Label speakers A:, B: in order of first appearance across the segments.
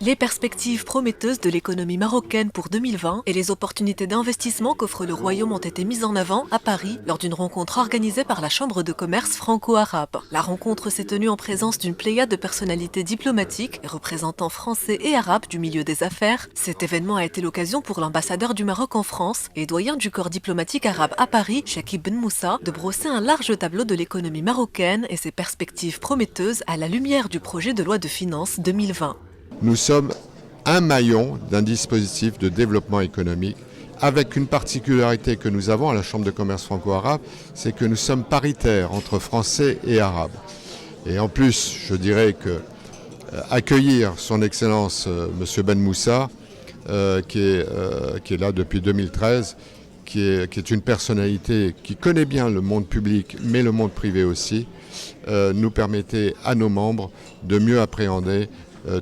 A: Les perspectives prometteuses de l'économie marocaine pour 2020 et les opportunités d'investissement qu'offre le Royaume ont été mises en avant à Paris lors d'une rencontre organisée par la Chambre de commerce franco-arabe. La rencontre s'est tenue en présence d'une pléiade de personnalités diplomatiques et représentants français et arabes du milieu des affaires. Cet événement a été l'occasion pour l'ambassadeur du Maroc en France et doyen du corps diplomatique arabe à Paris, Chakib Ben Moussa, de brosser un large tableau de l'économie marocaine et ses perspectives prometteuses à la lumière du projet de loi de finances 2020.
B: Nous sommes un maillon d'un dispositif de développement économique avec une particularité que nous avons à la Chambre de commerce franco-arabe, c'est que nous sommes paritaires entre Français et Arabes. Et en plus, je dirais que accueillir son Excellence M. Ben Moussa, qui est là depuis 2013, qui est une personnalité qui connaît bien le monde public, mais le monde privé aussi, nous permettait à nos membres de mieux appréhender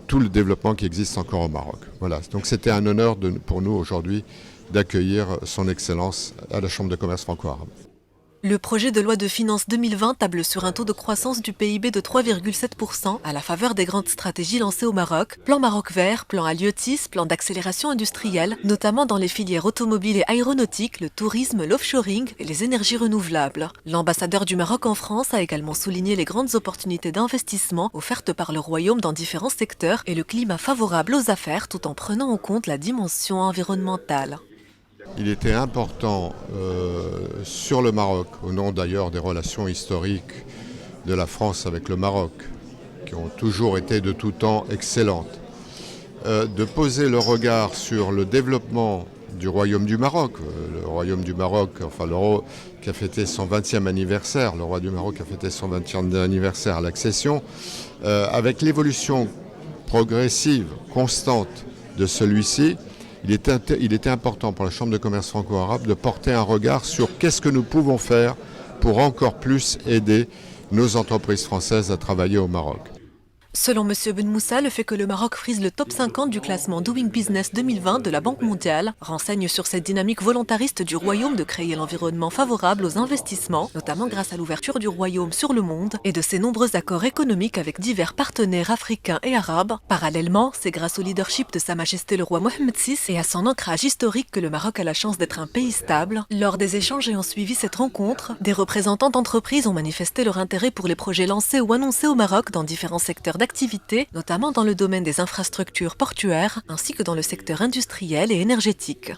B: tout le développement qui existe encore au Maroc. Voilà. Donc c'était un honneur pour nous aujourd'hui d'accueillir son Excellence à la Chambre de commerce franco-arabe.
A: Le projet de loi de finances 2020 table sur un taux de croissance du PIB de 3,7% à la faveur des grandes stratégies lancées au Maroc, plan Maroc vert, plan Aliotis, plan d'accélération industrielle, notamment dans les filières automobiles et aéronautiques, le tourisme, l'offshoring et les énergies renouvelables. L'ambassadeur du Maroc en France a également souligné les grandes opportunités d'investissement offertes par le Royaume dans différents secteurs et le climat favorable aux affaires tout en prenant en compte la dimension environnementale.
B: Il était important sur le Maroc, au nom d'ailleurs des relations historiques de la France avec le Maroc, qui ont toujours été de tout temps excellentes, de poser le regard sur le développement du Royaume du Maroc. Le Royaume du Maroc, enfin qui a fêté son 20e anniversaire, le roi du Maroc a fêté son 20e anniversaire à l'accession, avec l'évolution progressive, constante de celui-ci. Il était important pour la Chambre de commerce franco-arabe de porter un regard sur qu'est-ce que nous pouvons faire pour encore plus aider nos entreprises françaises à travailler au Maroc.
A: Selon M. Ben Moussa, le fait que le Maroc frise le top 50 du classement Doing Business 2020 de la Banque mondiale renseigne sur cette dynamique volontariste du Royaume de créer l'environnement favorable aux investissements, notamment grâce à l'ouverture du Royaume sur le monde et de ses nombreux accords économiques avec divers partenaires africains et arabes. Parallèlement, c'est grâce au leadership de Sa Majesté le roi Mohammed VI et à son ancrage historique que le Maroc a la chance d'être un pays stable. Lors des échanges ayant suivi cette rencontre, des représentants d'entreprises ont manifesté leur intérêt pour les projets lancés ou annoncés au Maroc dans différents secteurs d'activité, notamment dans le domaine des infrastructures portuaires, ainsi que dans le secteur industriel et énergétique.